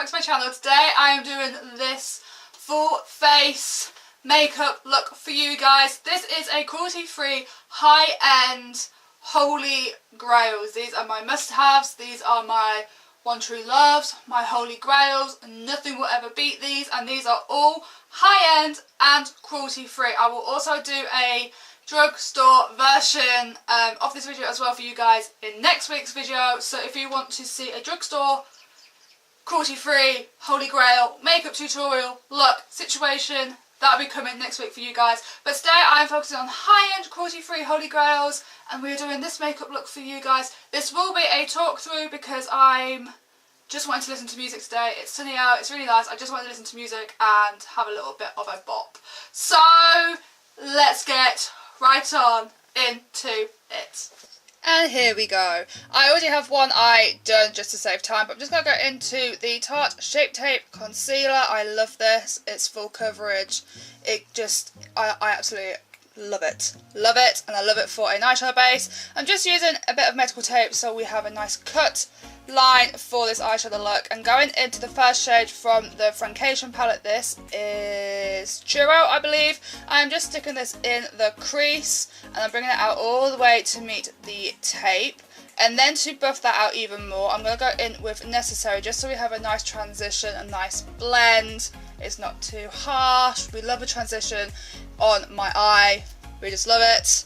back to my channel. Today I am doing this full face makeup look for you guys. This is a cruelty-free high-end holy grails. These are my must-haves, these are my one true loves, my holy grails. Nothing will ever beat these, and these are all high-end and cruelty-free. I will also do a drugstore version of this video as well for you guys in next week's video. So if you want to see a drugstore cruelty-free holy grail makeup tutorial look situation, that'll be coming next week for you guys. But today I'm focusing on high-end cruelty-free holy grails, and we're doing this makeup look for you guys. This will be a talk through because I'm just wanting to listen to music today. It's sunny out, it's really nice. I just want to listen to music and have a little bit of a bop. So let's get right on into it. And here we go. I already have one eye done just to save time, but I'm just going to go into the Tarte Shape Tape Concealer. I love this. It's full coverage. It just, I absolutely love it. Love it, and I love it for an eyeshadow base. I'm just using a bit of medical tape so we have a nice cut line for this eyeshadow look. And going into the first shade from the Friendcation palette, this is Duo, I believe. I'm just sticking this in the crease and I'm bringing it out all the way to meet the tape. And then to buff that out even more, I'm going to go in with Necessary just so we have a nice transition, a nice blend. It's not too harsh. We love a transition on my eye. We just love it.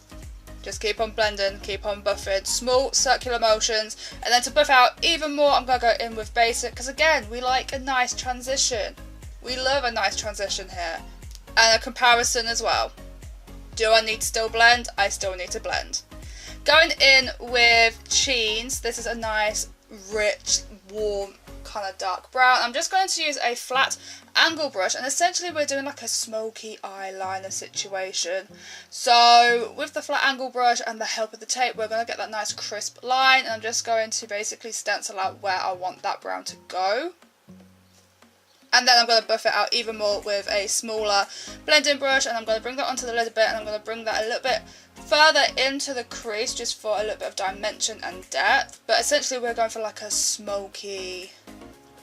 Just keep on blending, keep on buffing, small circular motions. And then to buff out even more, I'm going to go in with Basic because again, we like a nice transition. We love a nice transition here. And a comparison as well. Do I need to still blend? I still need to blend. Going in with Cheens, this is a nice, rich, warm, kind of dark brown. I'm just going to use a flat angle brush, and essentially we're doing like a smoky eyeliner situation. So with the flat angle brush and the help of the tape, we're going to get that nice crisp line, and I'm just going to basically stencil out where I want that brown to go. And then I'm going to buff it out even more with a smaller blending brush, and I'm going to bring that onto the lid a bit, and I'm going to bring that a little bit further into the crease just for a little bit of dimension and depth. But essentially we're going for like a smoky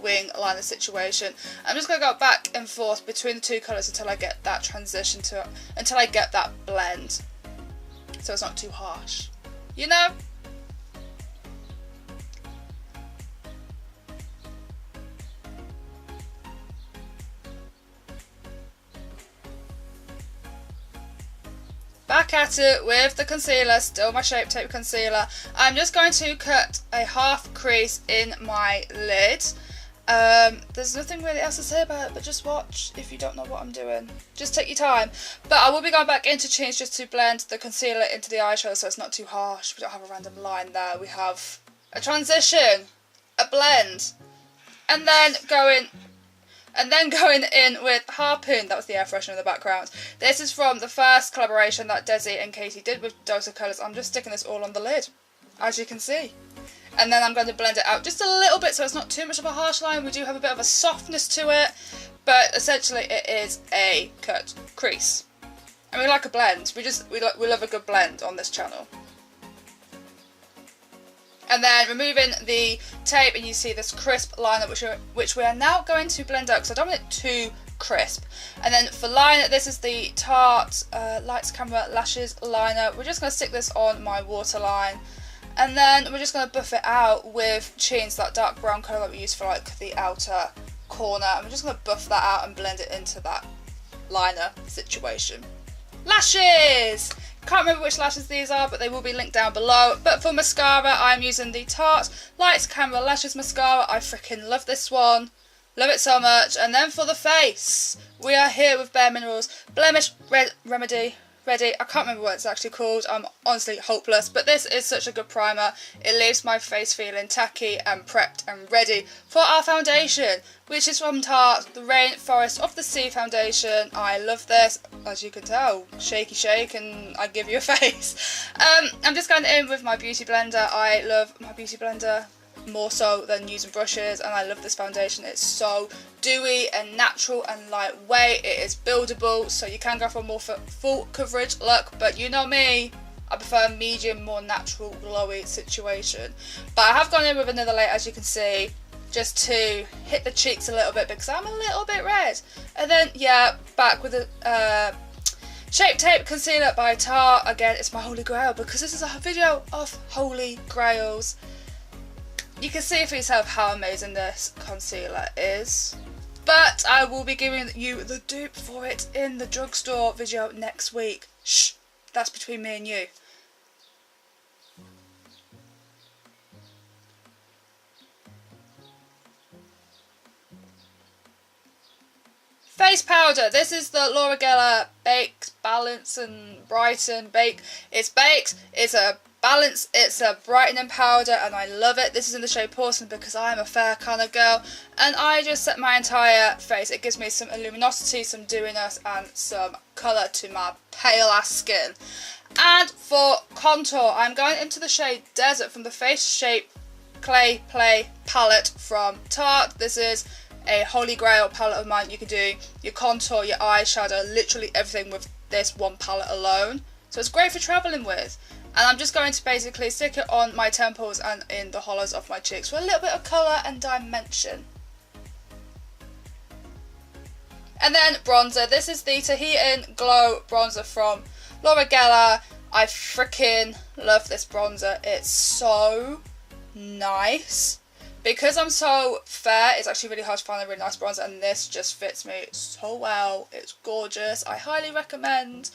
wing liner situation. I'm just going to go back and forth between the two colours until I get that transition until I get that blend, so it's not too harsh, you know. Back at it with the concealer, still my Shape Tape concealer. I'm just going to cut a half crease in my lid. There's nothing really else to say about it, but just watch if you don't know what I'm doing. Just take your time. But I will be going back into Cheens just to blend the concealer into the eyeshadow so it's not too harsh. We don't have a random line there. We have a transition, a blend, and then going in with Harpoon. That was the air freshener in the background. This is from the first collaboration that Desi and Katie did with Dose of Colours. I'm just sticking this all on the lid, as you can see. And then I'm going to blend it out just a little bit so it's not too much of a harsh line. We do have a bit of a softness to it, but essentially it is a cut crease. And we like a blend. We love a good blend on this channel. And then removing the tape, and you see this crisp liner which we are now going to blend out because I don't want it too crisp. And then for liner, this is the Tarte Lights Camera Lashes liner. We're just going to stick this on my waterline, and then we're just going to buff it out with Cheens, that dark brown colour that we use for like the outer corner. And we're just going to buff that out and blend it into that liner situation. Lashes! Can't remember which lashes these are, but they will be linked down below. But for mascara, I'm using the Tarte Lights Camera Lashes Mascara. I freaking love this one. Love it so much. And then for the face, we are here with Bare Minerals Blemish Ready. I can't remember what it's actually called. I'm honestly hopeless, but this is such a good primer. It leaves my face feeling tacky and prepped and ready for our foundation, which is from Tarte, the Rainforest of the Sea foundation. I love this, as you can tell. Shaky shake and I give you a face. I'm just going in with my beauty blender. I love my beauty blender more so than using brushes, and I love this foundation. It's so dewy and natural and lightweight. It is buildable, so you can go for a more full coverage look, but you know me, I prefer a medium, more natural, glowy situation. But I have gone in with another layer, as you can see, just to hit the cheeks a little bit because I'm a little bit red. And then, yeah, back with the Shape Tape Concealer by Tarte. Again, it's my holy grail because this is a video of holy grails. You can see for yourself how amazing this concealer is. But I will be giving you the dupe for it in the drugstore video next week. Shh, that's between me and you. Face powder. This is the Laura Geller Baked Balance and Brighten Bake. It's baked, it's a balance, it's a brightening powder, and I love it. This is in the shade Porcelain because I am a fair kind of girl, and I just set my entire face. It gives me some luminosity, some dewiness, and some colour to my pale ass skin. And for contour, I'm going into the shade Desert from the Face Shape Clay Play palette from Tarte. This is a holy grail palette of mine. You can do your contour, your eyeshadow, literally everything with this one palette alone. So it's great for travelling with. And I'm just going to basically stick it on my temples and in the hollows of my cheeks for a little bit of colour and dimension. And then bronzer. This is the Tahitian Glow bronzer from Laura Geller. I freaking love this bronzer. It's so nice. Because I'm so fair, it's actually really hard to find a really nice bronzer, and this just fits me so well. It's gorgeous. I highly recommend.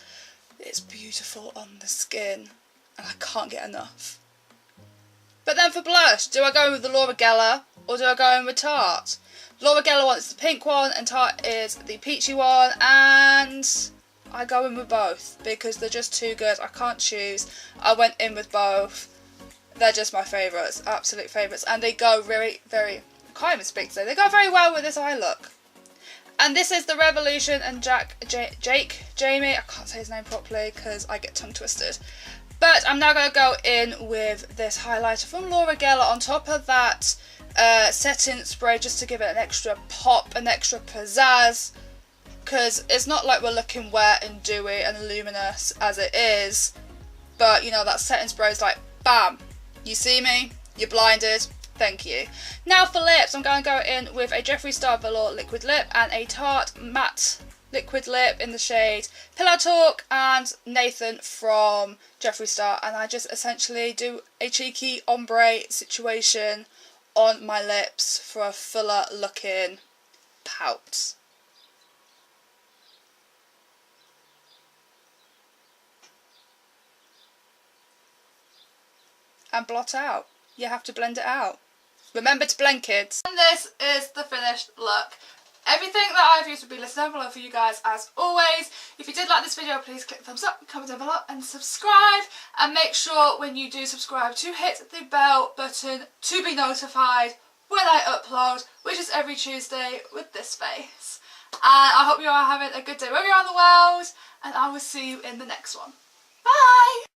It's beautiful on the skin, and I can't get enough. But then for blush, do I go in with the Laura Geller or do I go in with Tarte? Laura Geller one is the pink one and Tarte is the peachy one, and I go in with both because they're just too good. I can't choose. I went in with both. They're just my favourites, absolute favourites, and they go very, very, I can't even speak today, they go very well with this eye look. And this is the Revolution and Jamie, I can't say his name properly because I get tongue twisted. But I'm now going to go in with this highlighter from Laura Geller on top of that setting spray just to give it an extra pop, an extra pizzazz. Because it's not like we're looking wet and dewy and luminous as it is, but you know, that setting spray is like, bam. You see me? You're blinded? Thank you. Now for lips, I'm going to go in with a Jeffree Star Velour liquid lip and a Tarte matte liquid lip in the shade Pillow Talk and Nathan from Jeffree Star, and I just essentially do a cheeky ombre situation on my lips for a fuller looking pout. And blot out. You have to blend it out. Remember to blend, kids. And this is the finished look. Everything that I've used will be listed down below for you guys as always. If you did like this video, please click thumbs up, comment down below and subscribe. And make sure when you do subscribe to hit the bell button to be notified when I upload, which is every Tuesday with this face. And I hope you are having a good day wherever you are in the world, and I will see you in the next one. Bye!